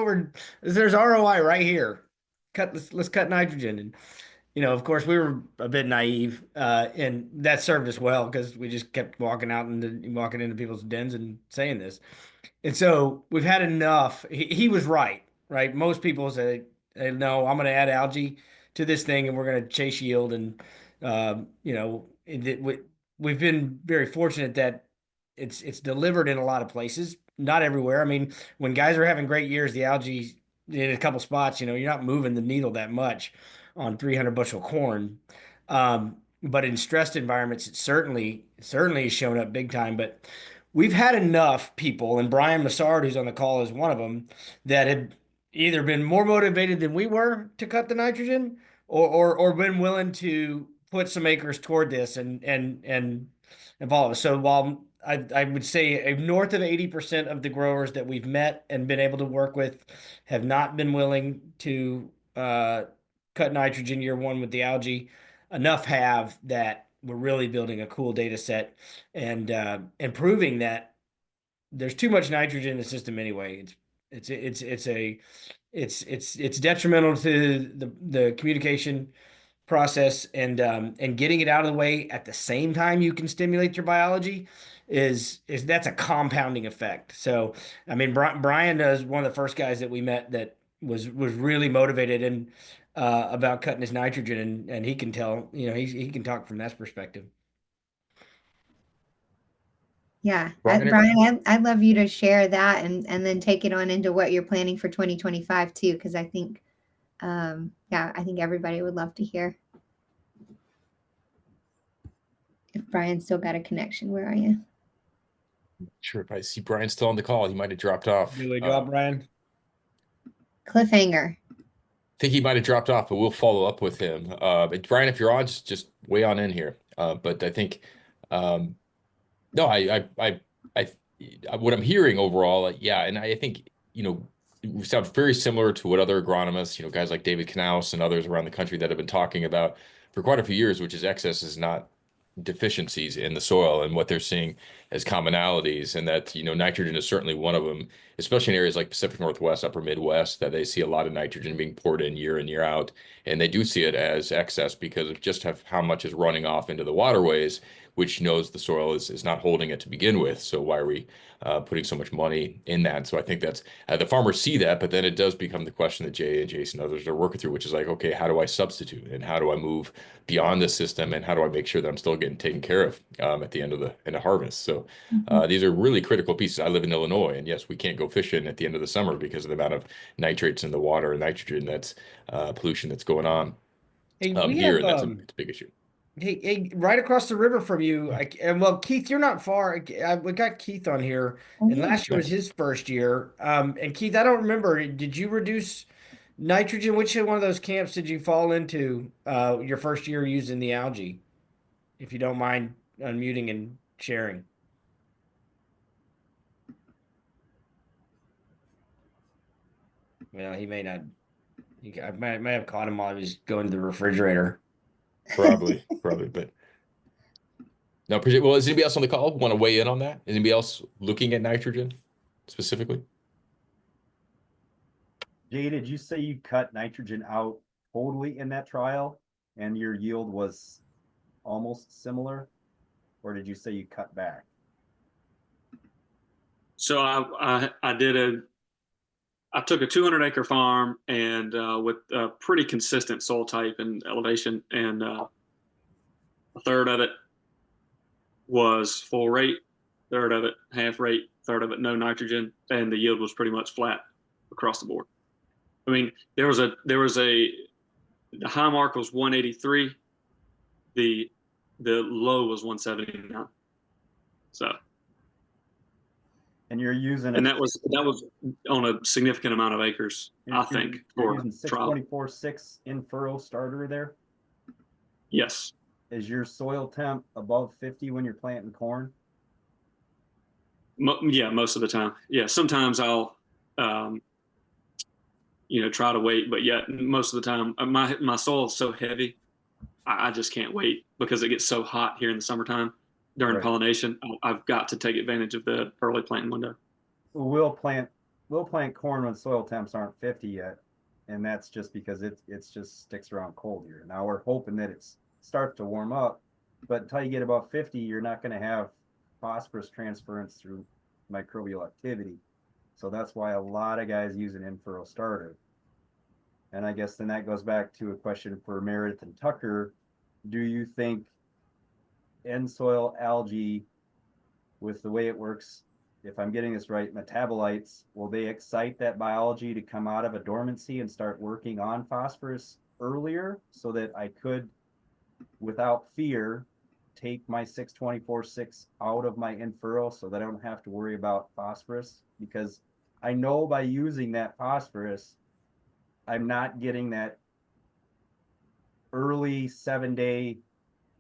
ROI right here. Let's cut nitrogen. And, of course, we were a bit naive, and that served us well because we just kept walking into people's dens and saying this. And so we've had enough. He was right, right? Most people say, hey, no, I'm going to add algae to this thing and we're going to chase yield. And, we've been very fortunate that it's delivered in a lot of places, not everywhere. I mean, when guys are having great years, the algae in a couple spots, you're not moving the needle that much on 300 bushel corn. But in stressed environments, it certainly has shown up big time. But we've had enough people, and Brian Massard, who's on the call, is one of them, that had either been more motivated than we were to cut the nitrogen, or been willing to put some acres toward this and follow. So while I would say north of 80% of the growers that we've met and been able to work with have not been willing to cut nitrogen year one with the algae. Enough have that we're really building a cool data set and proving that there's too much nitrogen in the system anyway. It's detrimental to the communication process, and getting it out of the way at the same time you can stimulate your biology is that's a compounding effect. So I mean, Brian is one of the first guys that we met that was really motivated and about cutting his nitrogen, and he can tell, he can talk from that perspective. Yeah, Brian, I'd love you to share that and then take it on into what you're planning for 2025 too, because I think I think everybody would love to hear. If Brian's still got a connection, where are you? Sure, if I see Brian still on the call, he might have dropped off. Did we drop Brian? Cliffhanger. I think he might have dropped off, but we'll follow up with him. But Brian, if you're on, just weigh on in here. But I think, no, what I'm hearing overall, and I think, sounds very similar to what other agronomists, guys like David Knaus and others around the country that have been talking about for quite a few years, which is excess is not deficiencies in the soil, and what they're seeing as commonalities, and that nitrogen is certainly one of them, especially in areas like Pacific Northwest, Upper Midwest, that they see a lot of nitrogen being poured in year out, and they do see it as excess because of just how much is running off into the waterways, which knows the soil is not holding it to begin with. So why are we putting so much money in that? So I think that's the farmers see that, but then it does become the question that Jay and Jason and others are working through, which is like, okay, how do I substitute, and how do I move beyond the system, and how do I make sure that I'm still getting taken care of at the end of the harvest? So these are really critical pieces. I live in Illinois, and yes, we can't go fishing at the end of the summer because of the amount of nitrates in the water and nitrogen that's pollution that's going on Hey, we here, have and that's it's a big issue. Hey, right across the river from you. And well, Keith, you're not far. We got Keith on here, Oh, and yeah. last year was his first year. And Keith, I don't remember. Did you reduce nitrogen? Which one of those camps did you fall into your first year using the algae? If you don't mind unmuting and sharing. Well, he may not. I might have caught him while he was going to the refrigerator. Probably, but no, appreciate. Well, is anybody else on the call want to weigh in on that? Is anybody else looking at nitrogen specifically? Jay, did you say you cut nitrogen out totally in that trial and your yield was almost similar? Or did you say you cut back? So I took a 200-acre farm and with a pretty consistent soil type and elevation, and a third of it was full rate, third of it half rate, third of it no nitrogen, and the yield was pretty much flat across the board. I mean, the high mark was 183, the low was 179. So. And you're using And that was on a significant amount of acres, I think. You're using 624.6 in furrow starter there? Yes. Is your soil temp above 50 when you're planting corn? Yeah, most of the time. Yeah, sometimes I'll, try to wait, but yeah, most of the time, my soil is so heavy, I just can't wait because it gets so hot here in the summertime during pollination. I've got to take advantage of the early planting window. We'll plant corn when soil temps aren't 50 yet, and that's just because it's just sticks around cold here. Now we're hoping that it starts to warm up, but until you get above 50, you're not going to have phosphorus transference through microbial activity. So that's why a lot of guys use an in-furrow starter. And I guess then that goes back to a question for Meredith and Tucker. Do you think EnSoil Algae, with the way it works, if I'm getting this right, metabolites, will they excite that biology to come out of a dormancy and start working on phosphorus earlier so that I could, without fear, take my 624.6 out of my in-furrow so that I don't have to worry about phosphorus? Because I know by using that phosphorus, I'm not getting that early 7-day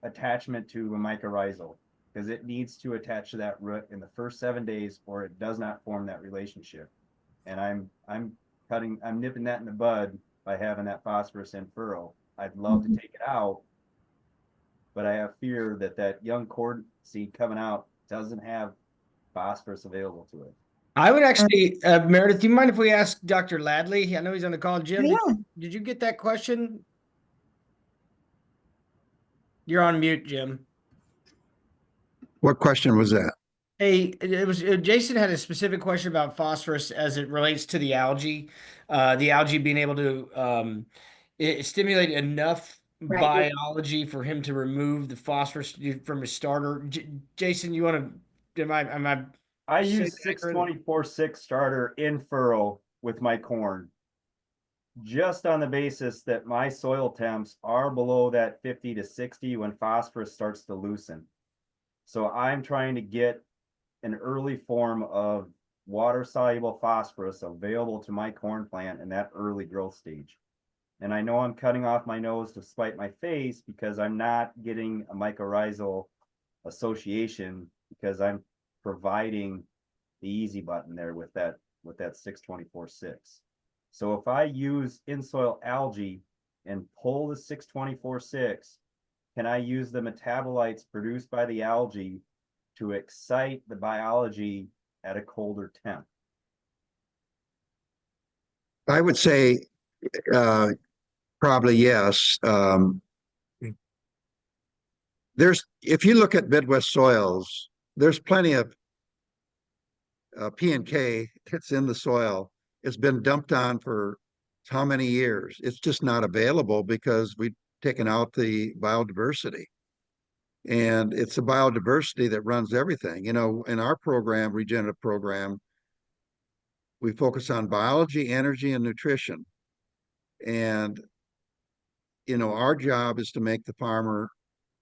attachment to a mycorrhizal, because it needs to attach to that root in the first 7 days or it does not form that relationship. And I'm nipping that in the bud by having that phosphorus in furrow. I'd love to take it out, but I have fear that that young cord seed coming out doesn't have phosphorus available to it. I would actually, Meredith, do you mind if we ask Dr. Ladley? I know he's on the call. Jim, Yeah. did you get that question? You're on mute, Jim. What question was that? Hey, it was Jason had a specific question about phosphorus as it relates to the algae being able to stimulate enough biology for him to remove the phosphorus from his starter. Jason, you want to? I use 624.6 starter in furrow with my corn, just on the basis that my soil temps are below that 50 to 60 when phosphorus starts to loosen. So I'm trying to get an early form of water-soluble phosphorus available to my corn plant in that early growth stage. And I know I'm cutting off my nose to spite my face because I'm not getting a mycorrhizal association, because I'm providing the easy button there with that with that 624-6. So if I use EnSoil Algae and pull the 624-6, can I use the metabolites produced by the algae to excite the biology at a colder temp? I would say probably yes. If you look at Midwest soils, there's plenty of P and K that's in the soil. It's been dumped on for how many years? It's just not available because we've taken out the biodiversity. And it's the biodiversity that runs everything. You know, in our program, regenerative program, we focus on biology, energy, and nutrition. And, you know, our job is to make the farmer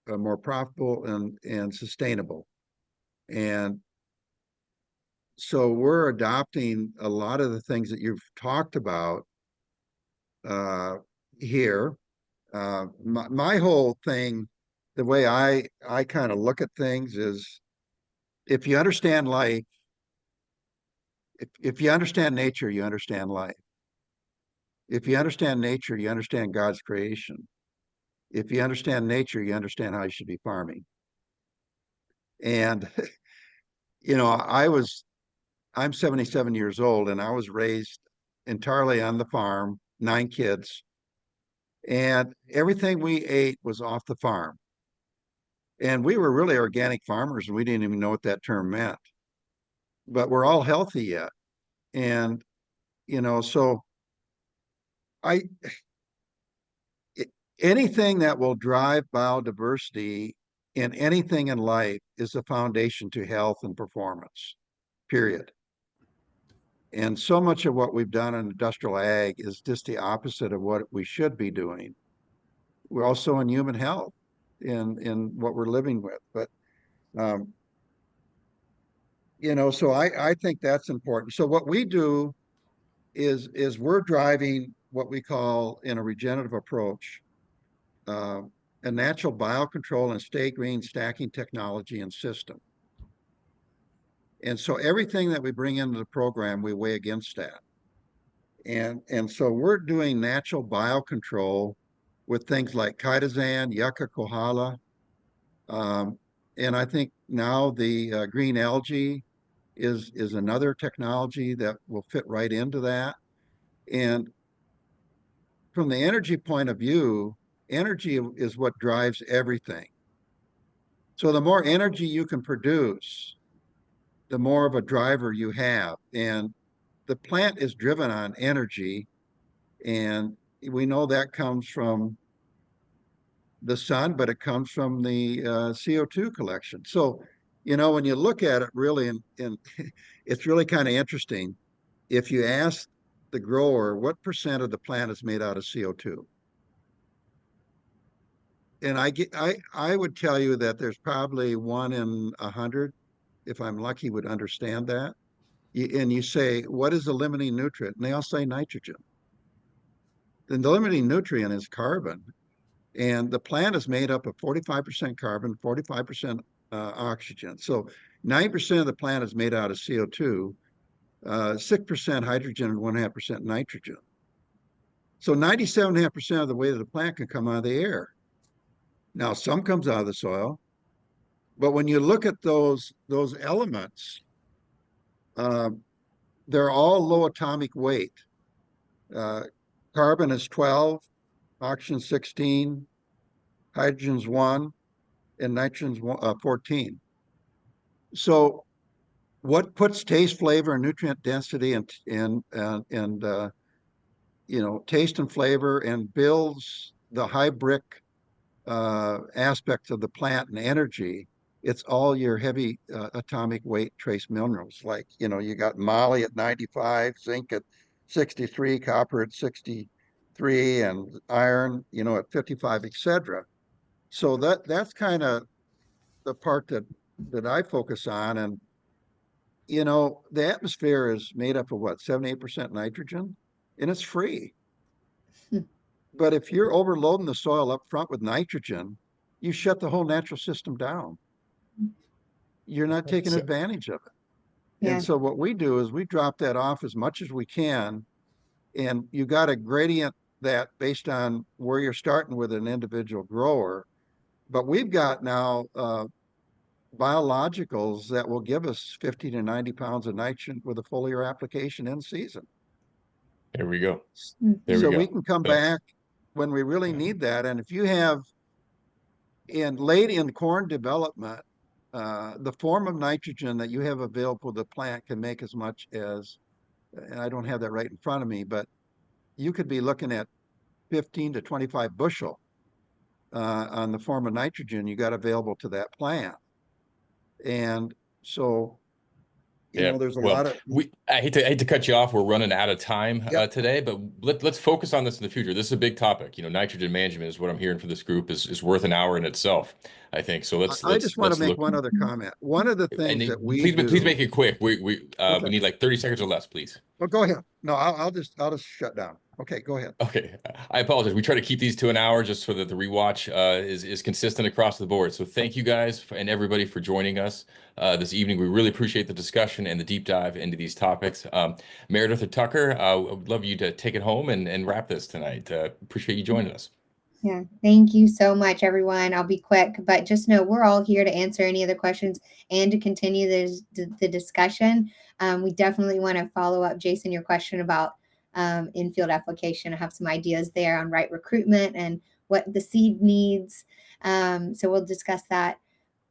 more profitable and sustainable. And so we're adopting a lot of the things that you've talked about here. My whole thing, the way I kind of look at things is, if you understand life, if you understand nature, you understand life. If you understand nature, you understand God's creation. If you understand nature, you understand how you should be farming. And, you know, I'm 77 years old, and I was raised entirely on the farm, 9 kids, and everything we ate was off the farm. And we were really organic farmers, and we didn't even know what that term meant. But we're all healthy yet. And, you know, so anything that will drive biodiversity in anything in life is the foundation to health and performance, period. And so much of what we've done in industrial ag is just the opposite of what we should be doing. We're also in human health in what we're living with. But, you know, so I think that's important. So what we do is we're driving what we call, in a regenerative approach, a natural biocontrol and stay green stacking technology and system. And so everything that we bring into the program, we weigh against that. And so we're doing natural biocontrol with things like chitosan, yucca kohala. And I think now the green algae is another technology that will fit right into that. And from the energy point of view, energy is what drives everything. So the more energy you can produce, the more of a driver you have. And the plant is driven on energy. And we know that comes from the sun, but it comes from the CO2 collection. So, you know, when you look at it really, and it's really kind of interesting. If you ask the grower, what percent of the plant is made out of CO2? And I would tell you that there's probably 1 in 100, if I'm lucky, would understand that. And you say, what is the limiting nutrient? And they all say nitrogen. The limiting nutrient is carbon. And the plant is made up of 45% carbon, 45% oxygen. So 9% of the plant is made out of CO2, 6% hydrogen, and 1.5% nitrogen. So 97.5% of the weight of the plant can come out of the air. Now, some comes out of the soil, but when you look at those elements, they're all low atomic weight. Carbon is 12, oxygen 16, hydrogen's 1, and nitrogen's 14. So what puts taste, flavor, and nutrient density and you know, taste and flavor, and builds the high brick aspects of the plant and energy? It's all your heavy atomic weight trace minerals. Like, you know, you got moly at 95, zinc at 63, copper at 63, and iron, you know, at 55, etc. So that's kind of the part that I focus on. And, you know, the atmosphere is made up of what, 78% nitrogen, and it's free. But if you're overloading the soil up front with nitrogen, you shut the whole natural system down. You're not taking advantage of it. Yeah. And so what we do is we drop that off as much as we can. And you got a gradient that based on where you're starting with an individual grower. But we've got now biologicals that will give us 50 to 90 pounds of nitrogen with a foliar application in season. There we go. Mhm. There So we go. we can come back when we really need that. And if you have late in corn development, the form of nitrogen that you have available to the plant can make as much as, and I don't have that right in front of me, but you could be looking at 15 to 25 bushel on the form of nitrogen you got available to that plant. And so, Yeah, there's a well, lot of, I hate to cut you off. We're running out of time Yep. Today, but let's focus on this in the future. This is a big topic. Nitrogen management is what I'm hearing from this group is worth an hour in itself, I think. So I just want to make look. one other comment. One of the And things that we please do. make it quick. We Okay. need like 30 seconds or less, please. Well, go ahead. No, I'll just shut down. Okay, go ahead. Okay, I apologize. We try to keep these to an hour just so that the rewatch is consistent across the board. So thank you guys and everybody for joining us this evening. We really appreciate the discussion and the deep dive into these topics. Meredith or Tucker, I would love you to take it home and wrap this tonight. Appreciate you joining us. Yeah, thank you so much, everyone. I'll be quick, but just know we're all here to answer any other questions and to continue the discussion. We definitely want to follow up, Jason, your question about in-field application. I have some ideas there on right recruitment and what the seed needs. So we'll discuss that.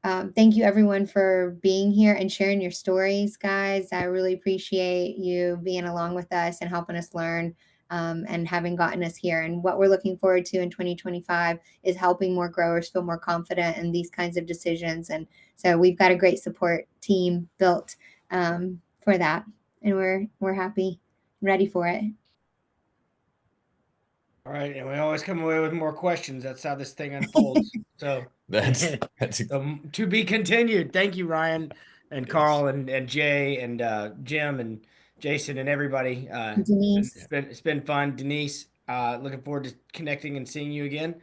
Thank you, everyone, for being here and sharing your stories, guys. I really appreciate you being along with us and helping us learn. And having gotten us here. And what we're looking forward to in 2025 is helping more growers feel more confident in these kinds of decisions. And so we've got a great support team built for that. And we're happy, ready for it. All right, and we always come away with more questions. That's how this thing unfolds. So That's to be continued. Thank you, Ryan and Carl and Jay and Jim and Jason and everybody. Denise. It's been fun. Denise, looking forward to connecting and seeing you again.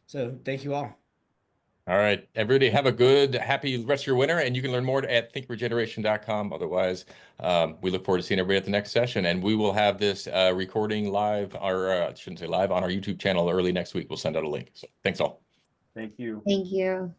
So thank you all. All right, everybody have a good, happy rest of your winter, and you can learn more at thinkregeneration.com. Otherwise, we look forward to seeing everybody at the next session, and we will have this recording live, or I shouldn't say live, on our YouTube channel early next week. We'll send out a link. So thanks all. Thank you. Thank you.